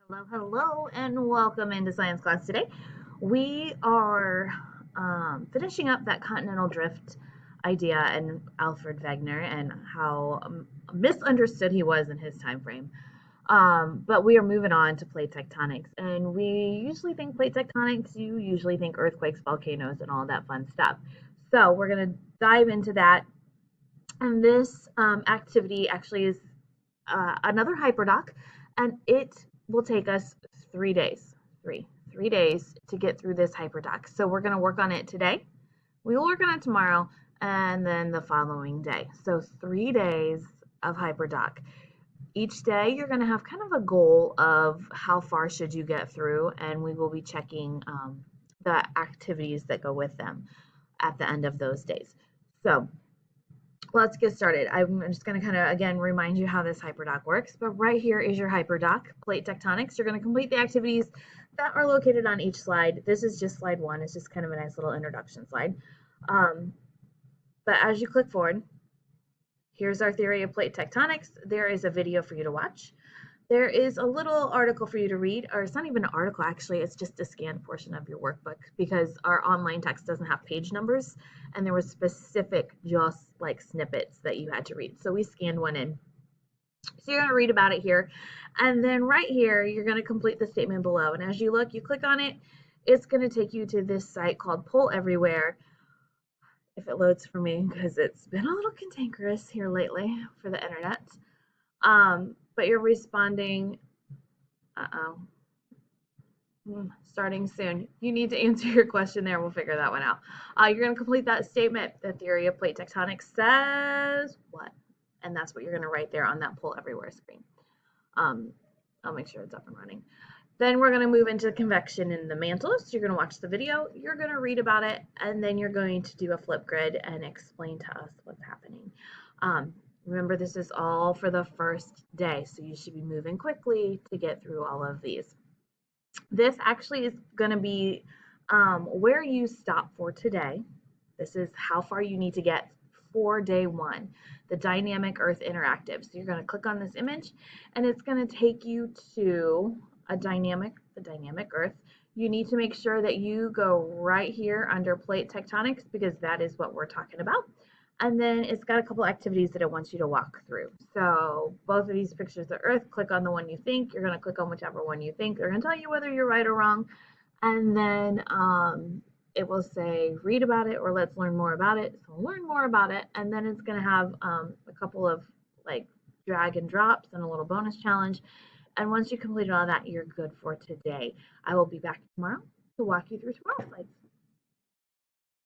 Hello, and welcome into science class today. We are finishing up that continental drift idea and Alfred Wegener and how misunderstood he was in his time frame. But we are moving on to plate tectonics, and we usually think plate tectonics. You usually think earthquakes, volcanoes, and all that fun stuff. So we're gonna dive into that, and this activity actually is another hyperdoc, and it will take us 3 days, three days to get through this hyperdoc. So we're going to work on it today. We will work on it tomorrow, and then the following day. So 3 days of hyperdoc. Each day you're going to have kind of a goal of how far should you get through, and we will be checking the activities that go with them at the end of those days. So let's get started. I'm just going to kind of, again, remind you how this hyperdoc works. But right here is your hyperdoc, plate tectonics. You're going to complete the activities that are located on each slide. This is just slide one. It's just kind of a nice little introduction slide. But as you click forward, here's our theory of plate tectonics. There is a video for you to watch. There is a little article for you to read, or it's not even an article, actually, it's just a scanned portion of your workbook because our online text doesn't have page numbers, and there was specific just like snippets that you had to read. So we scanned one in. So you're going to read about it here, and then right here, you're going to complete the statement below. And as you look, you click on it, it's going to take you to this site called Poll Everywhere, if it loads for me, because it's been a little cantankerous here lately for the internet. But you're responding, starting soon. You need to answer your question there. We'll figure that one out. You're going to complete that statement. The theory of plate tectonics says what? And that's what you're going to write there on that Poll Everywhere screen. I'll make sure it's up and running. Then we're going to move into convection in the mantle. So you're going to watch the video, you're going to read about it, and then you're going to do a flip grid and explain to us what's happening. Remember, this is all for the first day, so you should be moving quickly to get through all of these. This actually is going to be where you stop for today. This is how far you need to get for day one, the dynamic Earth interactive. So you're going to click on this image, and it's going to take you to the dynamic Earth. You need to make sure that you go right here under plate tectonics because that is what we're talking about. And then it's got a couple activities that it wants you to walk through. So both of these pictures of Earth, click on the one you think. You're going to click on whichever one you think. They're going to tell you whether you're right or wrong. And then it will say read about it or let's learn more about it. So learn more about it. And then it's going to have a couple of like drag and drops and a little bonus challenge. And once you complete all that, you're good for today. I will be back tomorrow to walk you through tomorrow's slides.